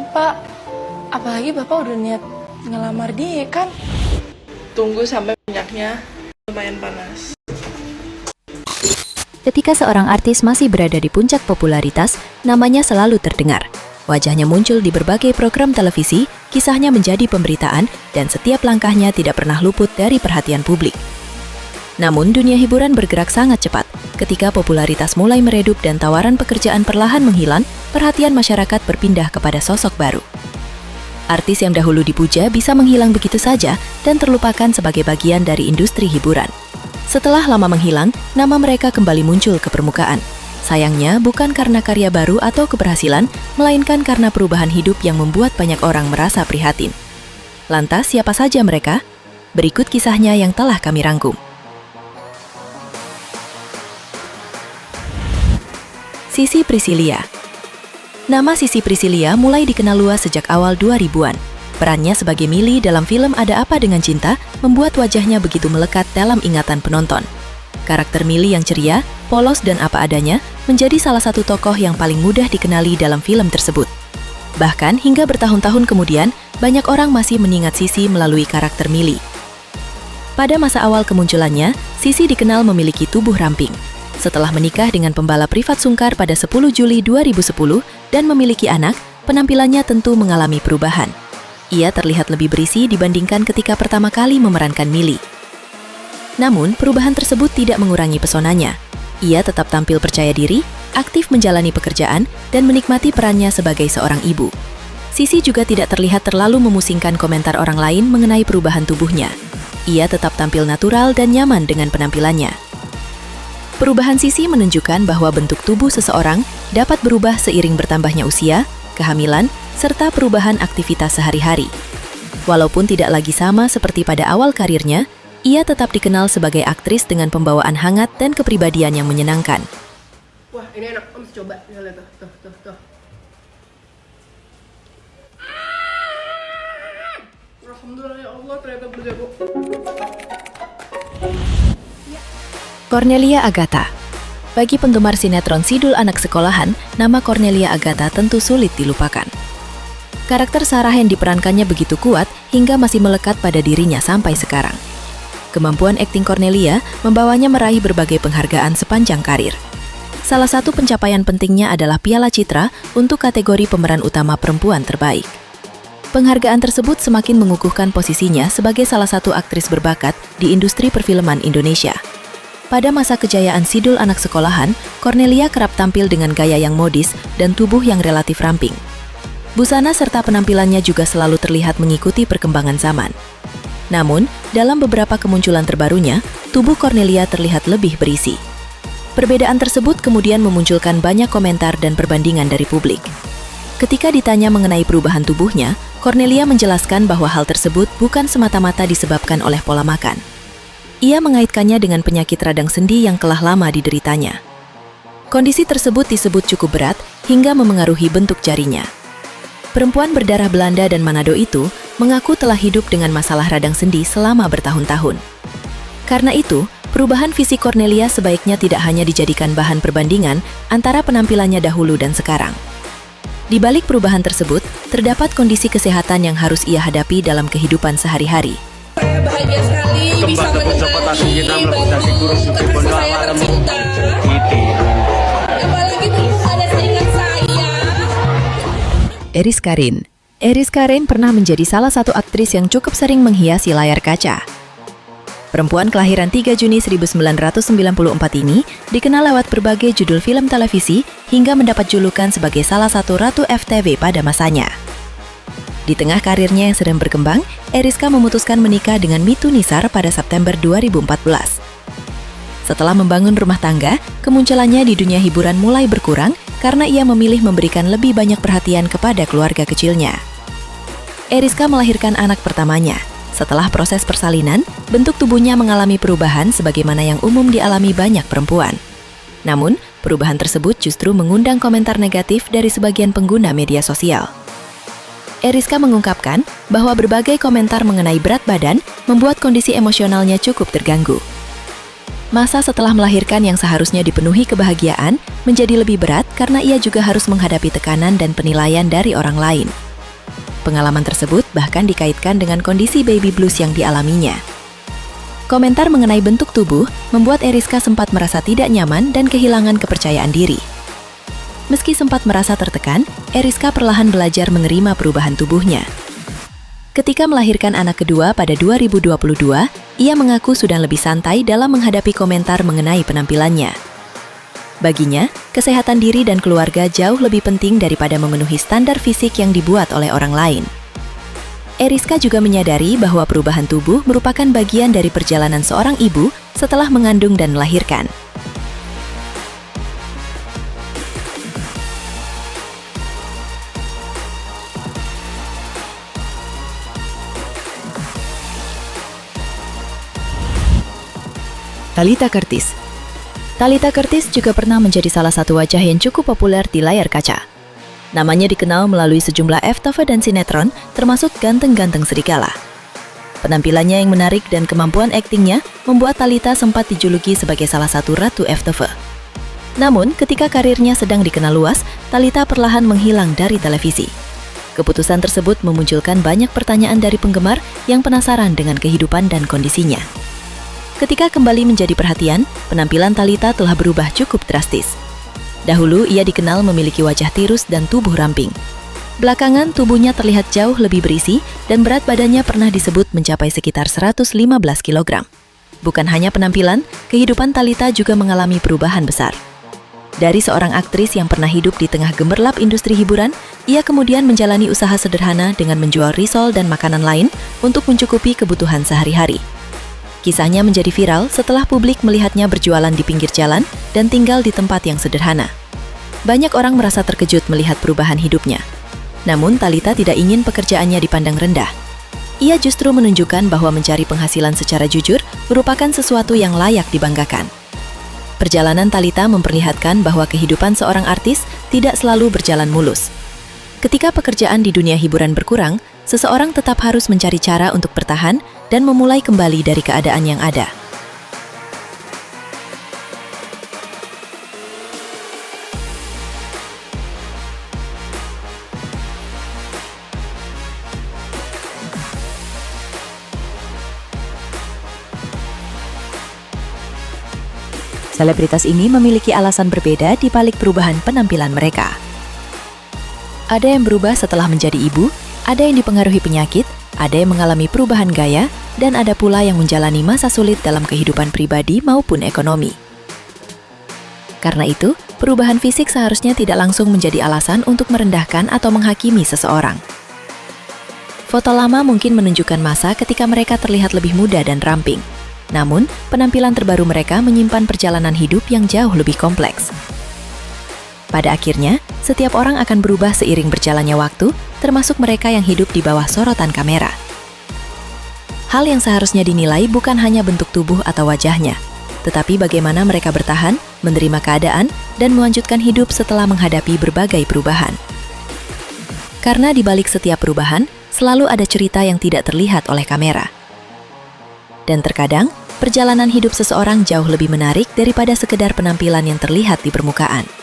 Pak, apalagi Bapak udah niat ngelamar dia kan? Tunggu sampai minyaknya lumayan panas. Ketika seorang artis masih berada di puncak popularitas, namanya selalu terdengar. Wajahnya muncul di berbagai program televisi, kisahnya menjadi pemberitaan, dan setiap langkahnya tidak pernah luput dari perhatian publik. Namun, dunia hiburan bergerak sangat cepat. Ketika popularitas mulai meredup dan tawaran pekerjaan perlahan menghilang, perhatian masyarakat berpindah kepada sosok baru. Artis yang dahulu dipuja bisa menghilang begitu saja dan terlupakan sebagai bagian dari industri hiburan. Setelah lama menghilang, nama mereka kembali muncul ke permukaan. Sayangnya, bukan karena karya baru atau keberhasilan, melainkan karena perubahan hidup yang membuat banyak orang merasa prihatin. Lantas, siapa saja mereka? Berikut kisahnya yang telah kami rangkum. Sissy Priscillia. Nama Sissy Priscillia mulai dikenal luas sejak awal 2000-an. Perannya sebagai Millie dalam film Ada Apa Dengan Cinta membuat wajahnya begitu melekat dalam ingatan penonton. Karakter Millie yang ceria, polos dan apa adanya menjadi salah satu tokoh yang paling mudah dikenali dalam film tersebut. Bahkan hingga bertahun-tahun kemudian, banyak orang masih mengingat Sissy melalui karakter Millie. Pada masa awal kemunculannya, Sissy dikenal memiliki tubuh ramping. Setelah menikah dengan pembalap Rifat Sungkar pada 10 Juli 2010 dan memiliki anak, penampilannya tentu mengalami perubahan. Ia terlihat lebih berisi dibandingkan ketika pertama kali memerankan Millie. Namun, perubahan tersebut tidak mengurangi pesonanya. Ia tetap tampil percaya diri, aktif menjalani pekerjaan, dan menikmati perannya sebagai seorang ibu. Sissy juga tidak terlihat terlalu memusingkan komentar orang lain mengenai perubahan tubuhnya. Ia tetap tampil natural dan nyaman dengan penampilannya. Perubahan Sissy menunjukkan bahwa bentuk tubuh seseorang dapat berubah seiring bertambahnya usia, kehamilan, serta perubahan aktivitas sehari-hari. Walaupun tidak lagi sama seperti pada awal karirnya, ia tetap dikenal sebagai aktris dengan pembawaan hangat dan kepribadian yang menyenangkan. Wah, ini enak. Om coba. Lihat tuh. Alhamdulillah ya Allah, ternyata berjago. Cornelia Agatha. Bagi penggemar sinetron Sidul Anak Sekolahan, nama Cornelia Agatha tentu sulit dilupakan. Karakter Sarah yang diperankannya begitu kuat hingga masih melekat pada dirinya sampai sekarang. Kemampuan akting Cornelia membawanya meraih berbagai penghargaan sepanjang karir. Salah satu pencapaian pentingnya adalah Piala Citra untuk kategori pemeran utama perempuan terbaik. Penghargaan tersebut semakin mengukuhkan posisinya sebagai salah satu aktris berbakat di industri perfilman Indonesia. Pada masa kejayaan Sidul Anak Sekolahan, Cornelia kerap tampil dengan gaya yang modis dan tubuh yang relatif ramping. Busana serta penampilannya juga selalu terlihat mengikuti perkembangan zaman. Namun, dalam beberapa kemunculan terbarunya, tubuh Cornelia terlihat lebih berisi. Perbedaan tersebut kemudian memunculkan banyak komentar dan perbandingan dari publik. Ketika ditanya mengenai perubahan tubuhnya, Cornelia menjelaskan bahwa hal tersebut bukan semata-mata disebabkan oleh pola makan. Ia mengaitkannya dengan penyakit radang sendi yang telah lama dideritanya. Kondisi tersebut disebut cukup berat hingga memengaruhi bentuk jarinya. Perempuan berdarah Belanda dan Manado itu mengaku telah hidup dengan masalah radang sendi selama bertahun-tahun. Karena itu, perubahan fisik Cornelia sebaiknya tidak hanya dijadikan bahan perbandingan antara penampilannya dahulu dan sekarang. Di balik perubahan tersebut, terdapat kondisi kesehatan yang harus ia hadapi dalam kehidupan sehari-hari. Saya bahagia sekali bisa menemani baru terkasih saya tercinta. Apalagi tuh ada saingan saya. Eris Karin. Eris Karin pernah menjadi salah satu aktris yang cukup sering menghiasi layar kaca. Perempuan kelahiran 3 Juni 1994 ini dikenal lewat berbagai judul film televisi hingga mendapat julukan sebagai salah satu Ratu FTV pada masanya. Di tengah karirnya yang sedang berkembang, Eriska memutuskan menikah dengan Mitu Nisar pada September 2014. Setelah membangun rumah tangga, kemunculannya di dunia hiburan mulai berkurang karena ia memilih memberikan lebih banyak perhatian kepada keluarga kecilnya. Eriska melahirkan anak pertamanya. Setelah proses persalinan, bentuk tubuhnya mengalami perubahan sebagaimana yang umum dialami banyak perempuan. Namun, perubahan tersebut justru mengundang komentar negatif dari sebagian pengguna media sosial. Eriska mengungkapkan bahwa berbagai komentar mengenai berat badan membuat kondisi emosionalnya cukup terganggu. Masa setelah melahirkan yang seharusnya dipenuhi kebahagiaan menjadi lebih berat karena ia juga harus menghadapi tekanan dan penilaian dari orang lain. pengalaman tersebut bahkan dikaitkan dengan kondisi baby blues yang dialaminya. Komentar mengenai bentuk tubuh membuat Eriska sempat merasa tidak nyaman dan kehilangan kepercayaan diri. Meski sempat merasa tertekan, Eriska perlahan belajar menerima perubahan tubuhnya. Ketika melahirkan anak kedua pada 2022, ia mengaku sudah lebih santai dalam menghadapi komentar mengenai penampilannya. Baginya, kesehatan diri dan keluarga jauh lebih penting daripada memenuhi standar fisik yang dibuat oleh orang lain. Eriska juga menyadari bahwa perubahan tubuh merupakan bagian dari perjalanan seorang ibu setelah mengandung dan melahirkan. Talitha Curtis. Talitha Curtis juga pernah menjadi salah satu wajah yang cukup populer di layar kaca. Namanya dikenal melalui sejumlah FTV dan sinetron, termasuk Ganteng-Ganteng Serigala. Penampilannya yang menarik dan kemampuan aktingnya membuat Talitha sempat dijuluki sebagai salah satu ratu FTV. Namun, ketika karirnya sedang dikenal luas, Talitha perlahan menghilang dari televisi. Keputusan tersebut memunculkan banyak pertanyaan dari penggemar yang penasaran dengan kehidupan dan kondisinya. Ketika kembali menjadi perhatian, penampilan Talitha telah berubah cukup drastis. Dahulu, ia dikenal memiliki wajah tirus dan tubuh ramping. Belakangan, tubuhnya terlihat jauh lebih berisi dan berat badannya pernah disebut mencapai sekitar 115 kg. Bukan hanya penampilan, kehidupan Talitha juga mengalami perubahan besar. Dari seorang aktris yang pernah hidup di tengah gemerlap industri hiburan, ia kemudian menjalani usaha sederhana dengan menjual risol dan makanan lain untuk mencukupi kebutuhan sehari-hari. Kisahnya menjadi viral setelah publik melihatnya berjualan di pinggir jalan dan tinggal di tempat yang sederhana. Banyak orang merasa terkejut melihat perubahan hidupnya. Namun, Talitha tidak ingin pekerjaannya dipandang rendah. Ia justru menunjukkan bahwa mencari penghasilan secara jujur merupakan sesuatu yang layak dibanggakan. Perjalanan Talitha memperlihatkan bahwa kehidupan seorang artis tidak selalu berjalan mulus. Ketika pekerjaan di dunia hiburan berkurang, seseorang tetap harus mencari cara untuk bertahan dan memulai kembali dari keadaan yang ada. Selebritas ini memiliki alasan berbeda di balik perubahan penampilan mereka. Ada yang berubah setelah menjadi ibu, ada yang dipengaruhi penyakit, ada yang mengalami perubahan gaya, dan ada pula yang menjalani masa sulit dalam kehidupan pribadi maupun ekonomi. Karena itu, perubahan fisik seharusnya tidak langsung menjadi alasan untuk merendahkan atau menghakimi seseorang. Foto lama mungkin menunjukkan masa ketika mereka terlihat lebih muda dan ramping. Namun, penampilan terbaru mereka menyimpan perjalanan hidup yang jauh lebih kompleks. Pada akhirnya, setiap orang akan berubah seiring berjalannya waktu, termasuk mereka yang hidup di bawah sorotan kamera. Hal yang seharusnya dinilai bukan hanya bentuk tubuh atau wajahnya, tetapi bagaimana mereka bertahan, menerima keadaan, dan melanjutkan hidup setelah menghadapi berbagai perubahan. Karena di balik setiap perubahan, selalu ada cerita yang tidak terlihat oleh kamera. Dan terkadang, perjalanan hidup seseorang jauh lebih menarik daripada sekedar penampilan yang terlihat di permukaan.